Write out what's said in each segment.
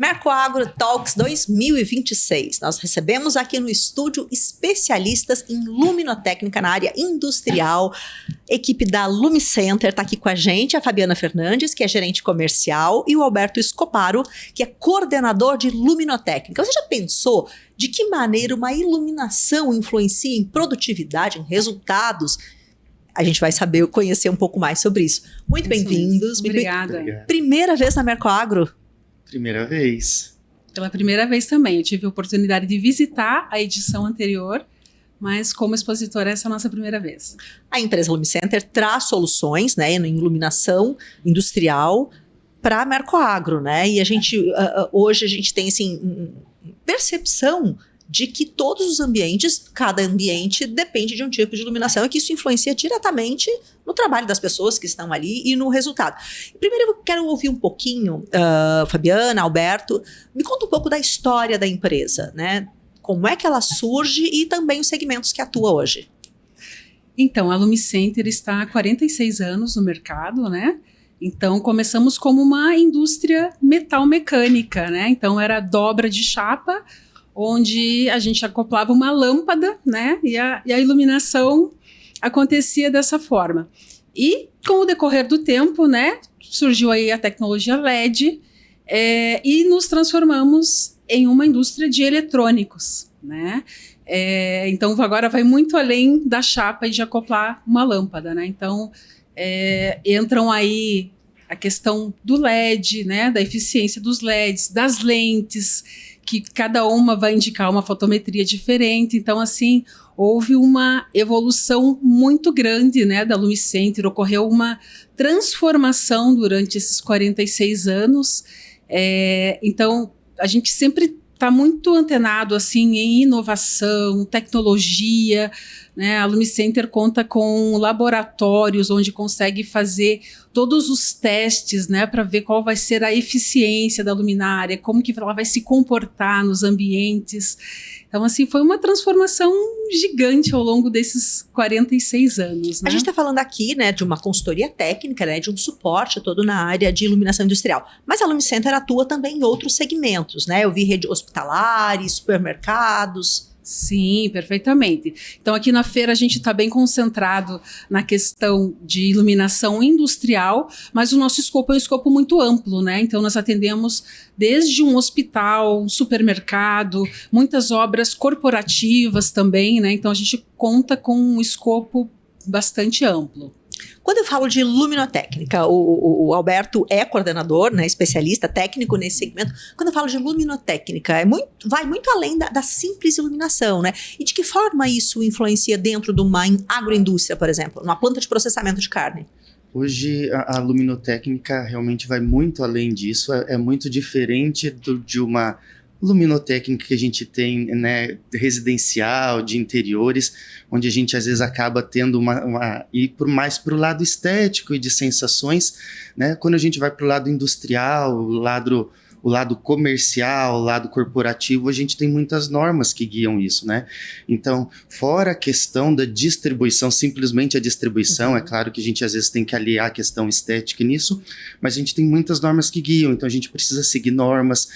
Mercoagro Talks 2026. Nós recebemos aqui no estúdio especialistas em luminotécnica na área industrial. Equipe da Lumicenter está aqui com a gente, a Fabiana Fernandes, que é gerente comercial, e o Alberto Escoparo, que é coordenador de luminotécnica. Você já pensou de que maneira uma iluminação influencia em produtividade, em resultados? A gente vai saber, conhecer um pouco mais sobre isso. Muito bem-vindos. Obrigada. Primeira vez na Mercoagro? Primeira vez. Pela primeira vez também. Eu tive a oportunidade de visitar a edição anterior, mas como expositora, essa é a nossa primeira vez. A empresa Lumicenter traz soluções, né, em iluminação industrial para a Mercoagro, né? E a gente, hoje a gente tem assim, percepção de que todos os ambientes, cada ambiente depende de um tipo de iluminação e que isso influencia diretamente no trabalho das pessoas que estão ali e no resultado. Primeiro eu quero ouvir um pouquinho, Fabiana, Alberto, me conta um pouco da história da empresa, né? Como é que ela surge e também os segmentos que atua hoje. Então, a Lumicenter está há 46 anos no mercado, né? Então, começamos como uma indústria metal-mecânica, né? Então, era dobra de chapa, onde a gente acoplava uma lâmpada, né? E a iluminação acontecia dessa forma. E com o decorrer do tempo, né? Surgiu aí a tecnologia LED e nos transformamos em uma indústria de eletrônicos, né? Então agora vai muito além da chapa e de acoplar uma lâmpada, né? Então entram aí a questão do LED, né? Da eficiência dos LEDs, das lentes, que cada uma vai indicar uma fotometria diferente. Então, assim, houve uma evolução muito grande, né, da Lumicenter, ocorreu uma transformação durante esses 46 anos. Então, a gente sempre está muito antenado assim, em inovação, tecnologia, né? A Lumicenter conta com laboratórios onde consegue fazer todos os testes, né, para ver qual vai ser a eficiência da luminária, como que ela vai se comportar nos ambientes. Então, assim, foi uma transformação gigante ao longo desses 46 anos. Né? A gente está falando aqui, né, de uma consultoria técnica, né, de um suporte todo na área de iluminação industrial. Mas a Lumicenter atua também em outros segmentos, né? Eu vi rede hospitalares, supermercados. Sim, perfeitamente. Então, aqui na feira a gente está bem concentrado na questão de iluminação industrial, mas o nosso escopo é um escopo muito amplo, né? Então, nós atendemos desde um hospital, um supermercado, muitas obras corporativas também, né? Então, a gente conta com um escopo bastante amplo. Quando eu falo de luminotécnica, o Alberto é coordenador, né, especialista técnico nesse segmento. Quando eu falo de luminotécnica, vai muito além da simples iluminação, né? E de que forma isso influencia dentro de uma agroindústria, por exemplo, numa planta de processamento de carne? Hoje a luminotécnica realmente vai muito além disso, é muito diferente de uma luminotécnica que a gente tem, né, residencial, de interiores, onde a gente às vezes acaba tendo ir mais para o lado estético e de sensações, né? Quando a gente vai para o lado industrial, o lado comercial, o lado corporativo, a gente tem muitas normas que guiam isso, né? Então, fora a questão da distribuição, simplesmente a distribuição, é claro que a gente às vezes tem que aliar a questão estética nisso, mas a gente tem muitas normas que guiam, então a gente precisa seguir normas,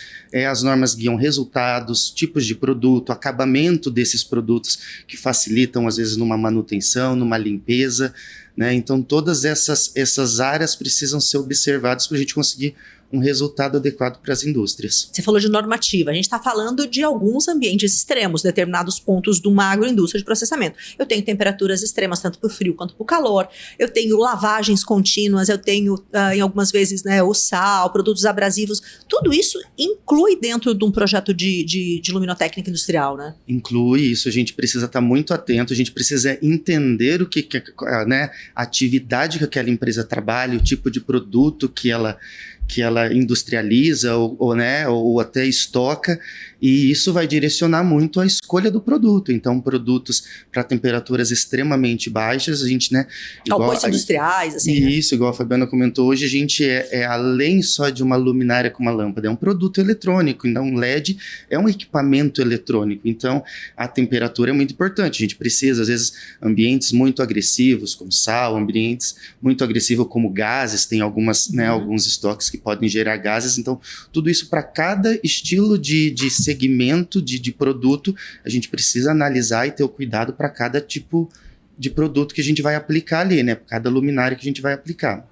as normas guiam resultados, tipos de produto, acabamento desses produtos que facilitam às vezes numa manutenção, numa limpeza, né? Então todas essas áreas precisam ser observadas para a gente conseguir um resultado adequado para as indústrias. Você falou de normativa, a gente está falando de alguns ambientes extremos, determinados pontos de uma agroindústria de processamento. Eu tenho temperaturas extremas, tanto para o frio quanto para o calor, eu tenho lavagens contínuas, eu tenho, em algumas vezes, né, o sal, produtos abrasivos, tudo isso inclui dentro de um projeto de luminotécnica industrial, né? Inclui isso, a gente precisa estar muito atento, a gente precisa entender o que né, a atividade que aquela empresa trabalha, o tipo de produto que ela industrializa ou até estoca, E isso vai direcionar muito a escolha do produto. Então, produtos para temperaturas extremamente baixas, a gente, né? Galpões industriais, assim. Né? Isso, igual a Fabiana comentou, hoje a gente é além só de uma luminária com uma lâmpada, é um produto eletrônico. Então, um LED é um equipamento eletrônico. Então, a temperatura é muito importante. A gente precisa, às vezes, ambientes muito agressivos, como sal, ambientes muito agressivos, como gases, tem algumas, né, alguns estoques que podem gerar gases. Então, tudo isso para cada estilo de segmento de produto, a gente precisa analisar e ter o cuidado para cada tipo de produto que a gente vai aplicar ali, né? Cada luminária que a gente vai aplicar.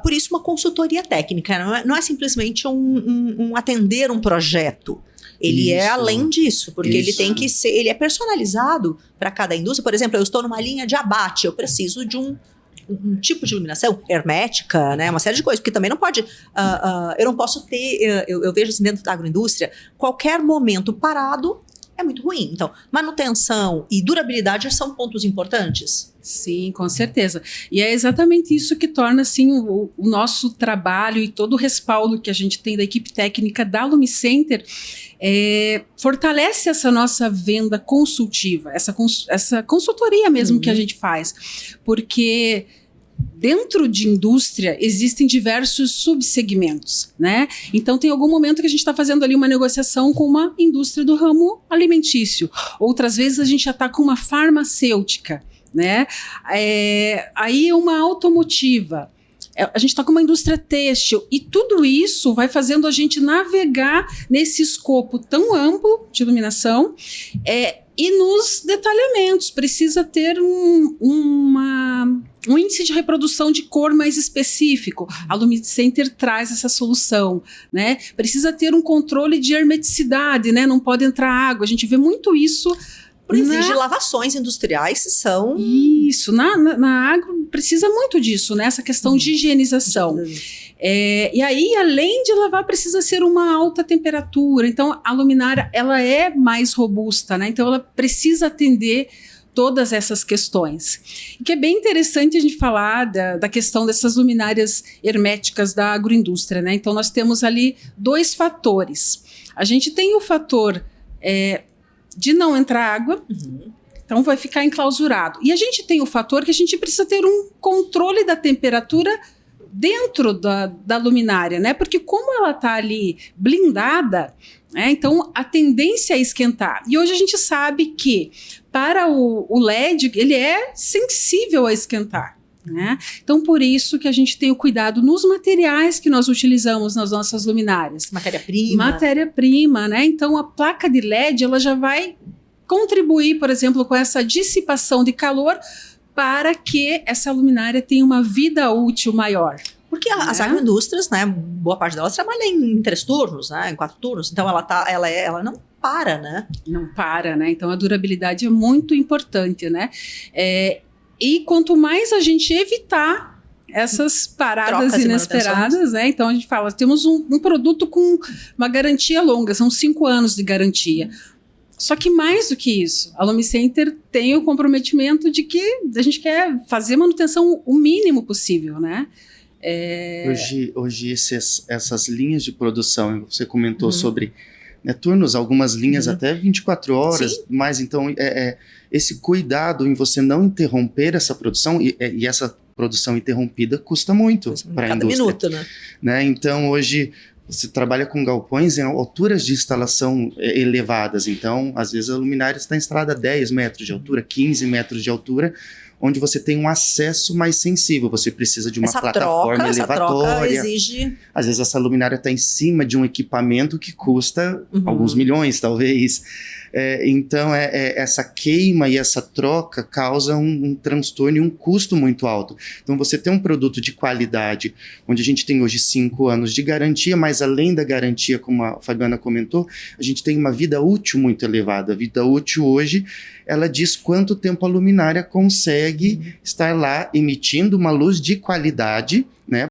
Por isso, uma consultoria técnica, não é simplesmente um atender um projeto. Ele é além disso, porque ele tem que ser, ele é personalizado para cada indústria. Por exemplo, eu estou numa linha de abate, eu preciso de um tipo de iluminação hermética, né, uma série de coisas, porque também não pode, eu não posso ter, eu vejo assim dentro da agroindústria, qualquer momento parado é muito ruim. Então, manutenção e durabilidade são pontos importantes. Sim, com certeza. E é exatamente isso que torna assim, o nosso trabalho e todo o respaldo que a gente tem da equipe técnica da Lumicenter fortalece essa nossa venda consultiva, essa consultoria mesmo que a gente faz. Porque dentro de indústria existem diversos subsegmentos, né? Então tem algum momento que a gente está fazendo ali uma negociação com uma indústria do ramo alimentício. Outras vezes a gente já está com uma farmacêutica, né? Aí uma automotiva. A gente está com uma indústria têxtil e tudo isso vai fazendo a gente navegar nesse escopo tão amplo de iluminação e nos detalhamentos. Precisa ter um índice de reprodução de cor mais específico. A Lumicenter traz essa solução, né? Precisa ter um controle de hermeticidade, né? Não pode entrar água. A gente vê muito isso. Exige lavações industriais, que são... Isso, na agro precisa muito disso, né? Essa questão de higienização. E aí, além de lavar, precisa ser uma alta temperatura. Então, a luminária, ela é mais robusta, né? Então, ela precisa atender todas essas questões. E que é bem interessante a gente falar da questão dessas luminárias herméticas da agroindústria, né? Então, nós temos ali 2 fatores. A gente tem o fator... de não entrar água, então vai ficar enclausurado. E a gente tem o fator que a gente precisa ter um controle da temperatura dentro da luminária, né? Porque como ela está ali blindada, então a tendência é esquentar. E hoje a gente sabe que para o LED, ele é sensível a esquentar. Né? Então, por isso que a gente tem o cuidado nos materiais que nós utilizamos nas nossas luminárias. Matéria-prima, né? Então, a placa de LED, ela já vai contribuir, por exemplo, com essa dissipação de calor para que essa luminária tenha uma vida útil maior. Porque as agroindústrias, né, boa parte delas trabalha em 3 turnos, né, em 4 turnos. Então, ela não para, né? Não para, né? Então, a durabilidade é muito importante, né? E quanto mais a gente evitar essas paradas trocas inesperadas, né? Então a gente fala, temos um produto com uma garantia longa, são 5 anos de garantia. Só que mais do que isso, a Lumicenter tem o comprometimento de que a gente quer fazer manutenção o mínimo possível, né? Hoje essas linhas de produção, você comentou sobre turnos, algumas linhas até 24 horas, sim, mas então esse cuidado em você não interromper essa produção, e essa produção interrompida custa muito para a indústria. Minuto, né? Então hoje você trabalha com galpões em alturas de instalação elevadas, então às vezes a luminária está instalada a 10 metros de altura, 15 metros de altura, onde você tem um acesso mais sensível, você precisa de uma plataforma elevatória. Essa troca exige... Às vezes essa luminária está em cima de um equipamento que custa alguns milhões, talvez. Então, essa queima e essa troca causa um transtorno e um custo muito alto. Então, você tem um produto de qualidade, onde a gente tem hoje 5 anos de garantia, mas além da garantia, como a Fabiana comentou, a gente tem uma vida útil muito elevada. A vida útil hoje, ela diz quanto tempo a luminária consegue estar lá emitindo uma luz de qualidade, né?